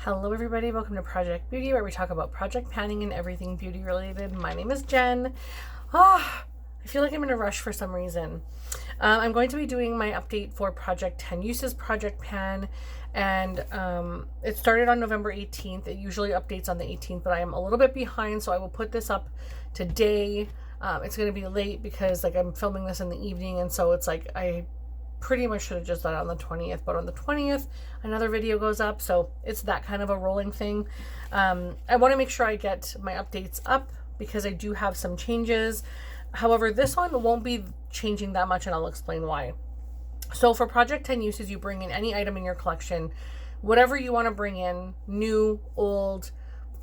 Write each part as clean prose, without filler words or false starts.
Hello everybody, welcome to Project Beauty, where we talk about project panning and everything beauty related. My name is Jen. I feel like I'm in a rush for some reason. I'm going to be doing my update for Project 10 Uses Project Pan, and it started on November 18th. It usually updates on the 18th, but I am a little bit behind, so I will put this up today. It's going to be late because I'm filming this in the evening, and so it's I pretty much should have just done it on the 20th, but on the 20th another video goes up, so it's that kind of a rolling thing. I want to make sure I get my updates up because I do have some changes. However, this one won't be changing that much, and I'll explain why. So for Project 10 Uses, you bring in any item in your collection, whatever you want to bring in, new, old,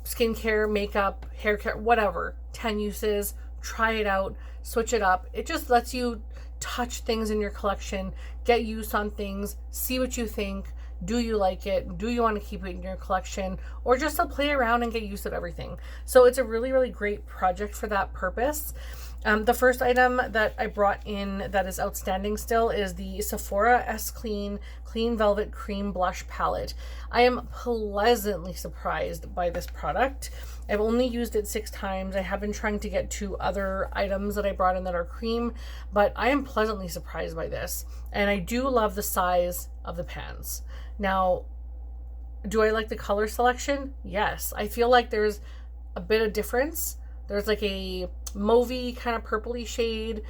skincare, makeup, hair care, whatever, 10 uses, try it out, switch it up. It just lets you touch things in your collection, get use on things, see what you think. Do you like it? Do you want to keep it in your collection, or just to play around and get use of everything? So it's a really, really great project for that purpose. The first item that I brought in that is outstanding still is the Sephora S Clean Velvet Cream Blush Palette. I am pleasantly surprised by this product. I've only used it 6 times. I have been trying to get 2 other items that I brought in that are cream, but I am pleasantly surprised by this. And I do love the size of the pans. Now, do I like the color selection? Yes. I feel like there's a bit of difference. There's like a mauvey kind of purpley shade,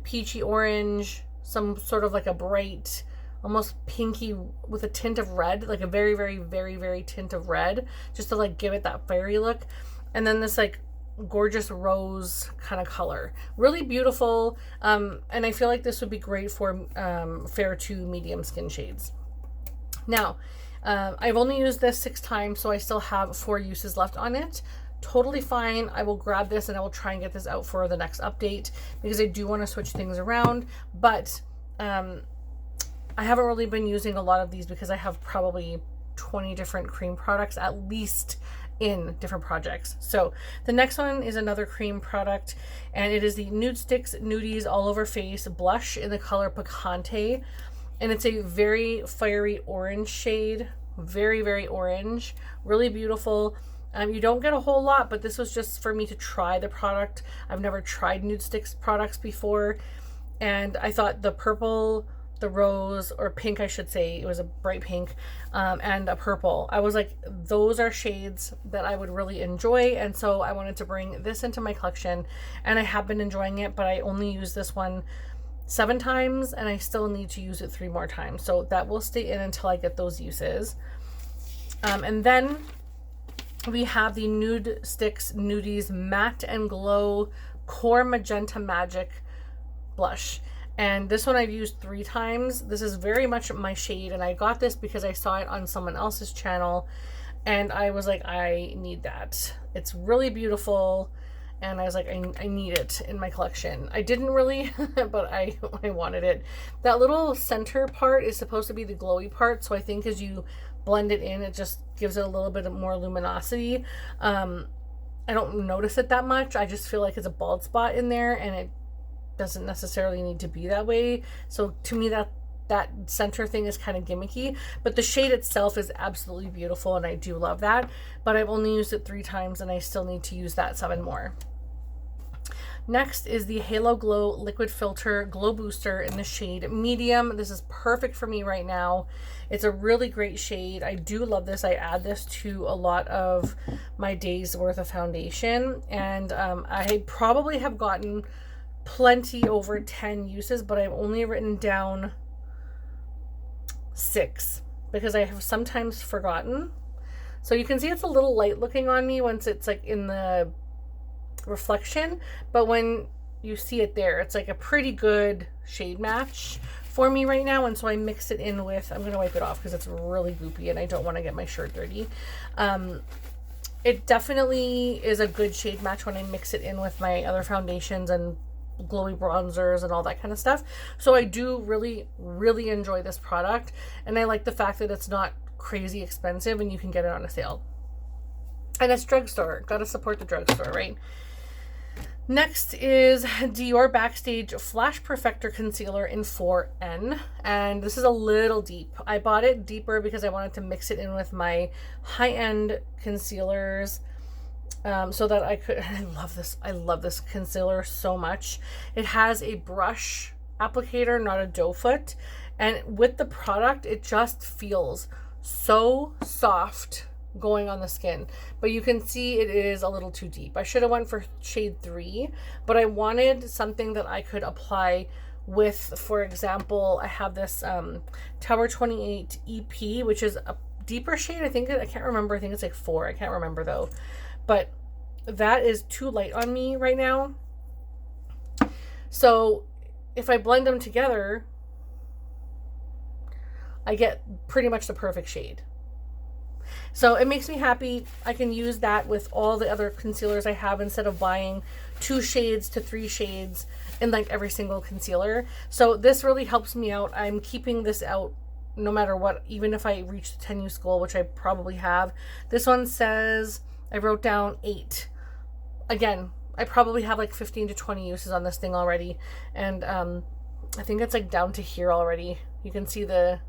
peachy orange, some sort of like a bright, almost pinky with a tint of red, like a very, very, very, very tint of red, just to give it that fairy look. And then this gorgeous rose kind of color. Really beautiful. And I feel like this would be great for fair to medium skin shades. Now, I've only used this 6 times, so I still have 4 uses left on it. Totally fine. I will grab this and I will try and get this out for the next update because I do want to switch things around. But I haven't really been using a lot of these because I have probably 20 different cream products at least in different projects. So the next one is another cream product, and it is the Nude Sticks Nudies All Over Face Blush in the color Picante. And it's a very fiery orange shade. Very, very orange. Really beautiful. You don't get a whole lot, but this was just for me to try the product. I've never tried Nude Sticks products before. And I thought the purple, the rose, or pink I should say, it was a bright pink, and a purple. I was like, those are shades that I would really enjoy. And so I wanted to bring this into my collection. And I have been enjoying it, but I only used this one 7 times, and I still need to use it 3 more times. So that will stay in until I get those uses. And then we have the Nude Sticks Nudies Matte and Glow Core Magenta Magic Blush. And this one I've used 3 times. This is very much my shade, and I got this because I saw it on someone else's channel, and I was like, I need that. It's really beautiful, and I was like, I need it in my collection. I didn't really, but I wanted it. That little center part is supposed to be the glowy part, so I think as you blend it in, it just gives it a little bit more luminosity. I don't notice it that much. I just feel like it's a bald spot in there, and it doesn't necessarily need to be that way. So to me, that center thing is kind of gimmicky, but the shade itself is absolutely beautiful, and I do love that. But I've only used it 3 times, and I still need to use that 7 more. Next is the Halo Glow Liquid Filter Glow Booster in the shade Medium. This is perfect for me right now. It's a really great shade. I do love this. I add this to a lot of my days worth of foundation, and I probably have gotten plenty over 10 uses, but I've only written down 6 because I have sometimes forgotten. So you can see it's a little light looking on me once it's in the reflection, but when you see it there, it's a pretty good shade match for me right now. And so I mix it in with, I'm gonna wipe it off because it's really goopy and I don't want to get my shirt dirty. It definitely is a good shade match when I mix it in with my other foundations and glowy bronzers and all that kind of stuff. So I do really, really enjoy this product, and I like the fact that it's not crazy expensive and you can get it on a sale. And it's drugstore. Gotta support the drugstore, right? Next is Dior Backstage Flash Perfector Concealer in 4N. And this is a little deep. I bought it deeper because I wanted to mix it in with my high-end concealers. So that I could, I love this concealer so much. It has a brush applicator, not a doe foot. And with the product, it just feels so soft going on the skin, but you can see it is a little too deep. I should have went for shade 3, but I wanted something that I could apply with, for example, I have this Tower 28 EP, which is a deeper shade. I can't remember. I think it's like 4. I can't remember though, but that is too light on me right now. So if I blend them together, I get pretty much the perfect shade. So it makes me happy. I can use that with all the other concealers I have instead of buying 2 shades to 3 shades in like every single concealer. So this really helps me out. I'm keeping this out no matter what, even if I reach the 10 use goal, which I probably have. This one says, I wrote down 8. Again, I probably have like 15 to 20 uses on this thing already. And I think it's like down to here already. You can see the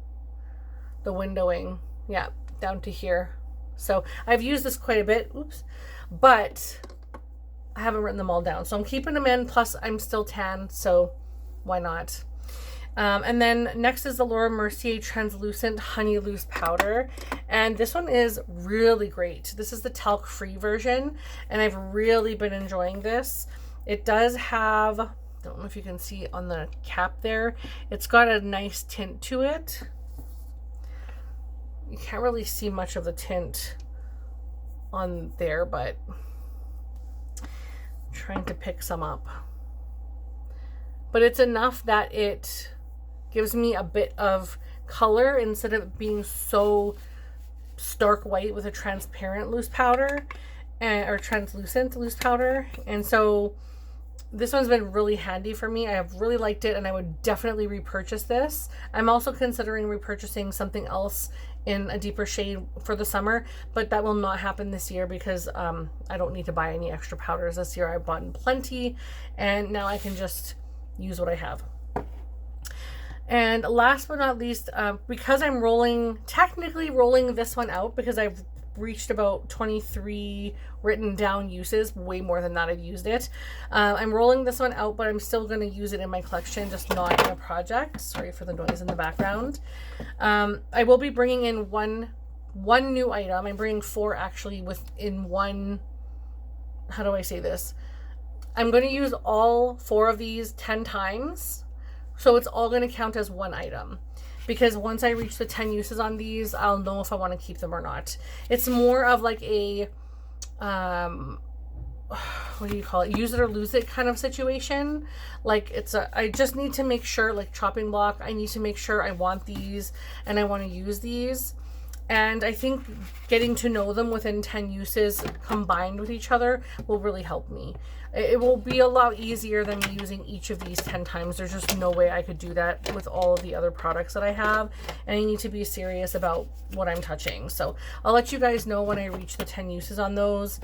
windowing. Yeah, down to here. So I've used this quite a bit, but I haven't written them all down. So I'm keeping them in, plus I'm still tan, so why not? And then next is the Laura Mercier Translucent Honey Loose Powder. And this one is really great. This is the talc-free version, and I've really been enjoying this. It does have, I don't know if you can see on the cap there, it's got a nice tint to it. You can't really see much of the tint on there, but I'm trying to pick some up. But it's enough that it gives me a bit of color instead of being so stark white with a transparent loose powder, or translucent loose powder. And so this one's been really handy for me. I have really liked it, and I would definitely repurchase this. I'm also considering repurchasing something else in a deeper shade for the summer, but that will not happen this year because I don't need to buy any extra powders this year. I bought plenty, and now I can just use what I have. And last but not least, because I'm technically rolling this one out because I've reached about 23 written down uses, way more than that I've used it. I'm rolling this one out, but I'm still going to use it in my collection, just not in a project. Sorry for the noise in the background. I will be bringing in one new item. I'm bringing 4 actually within one, how do I say this? I'm going to use all 4 of these 10 times. So it's all going to count as one item, because once I reach the 10 uses on these, I'll know if I want to keep them or not. It's more of like a, what do you call it? Use it or lose it kind of situation. Like I just need to make sure, like chopping block, I need to make sure I want these and I want to use these. And I think getting to know them within 10 uses combined with each other will really help me. It will be a lot easier than me using each of these 10 times. There's just no way I could do that with all of the other products that I have. And I need to be serious about what I'm touching. So I'll let you guys know when I reach the 10 uses on those.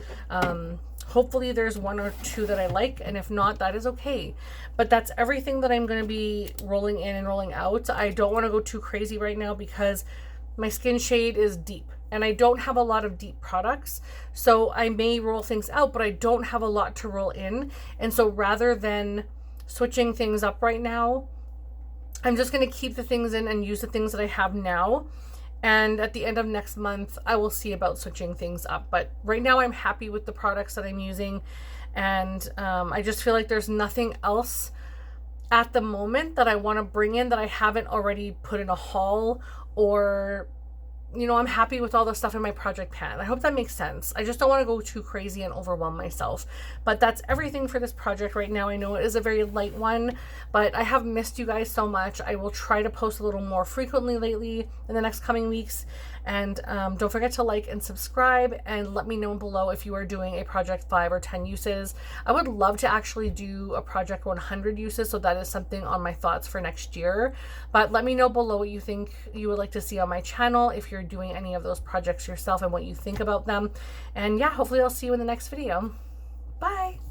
Hopefully there's 1 or 2 that I like, and if not, that is okay. But that's everything that I'm going to be rolling in and rolling out. I don't want to go too crazy right now because my skin shade is deep and I don't have a lot of deep products. So I may roll things out, but I don't have a lot to roll in. And so rather than switching things up right now, I'm just going to keep the things in and use the things that I have now. And at the end of next month, I will see about switching things up. But right now I'm happy with the products that I'm using. And I just feel like there's nothing else at the moment that I want to bring in that I haven't already put in a haul, or, you know, I'm happy with all the stuff in my project pan. I hope that makes sense. I just don't want to go too crazy and overwhelm myself. But that's everything for this project right now. I know it is a very light one, but I have missed you guys so much. I will try to post a little more frequently lately in the next coming weeks. And don't forget to like and subscribe, and let me know below if you are doing a project 5 or 10 uses. I would love to actually do a project 100 uses, so that is something on my thoughts for next year. But let me know below what you think you would like to see on my channel, if you're doing any of those projects yourself and what you think about them. And yeah, hopefully I'll see you in the next video. Bye!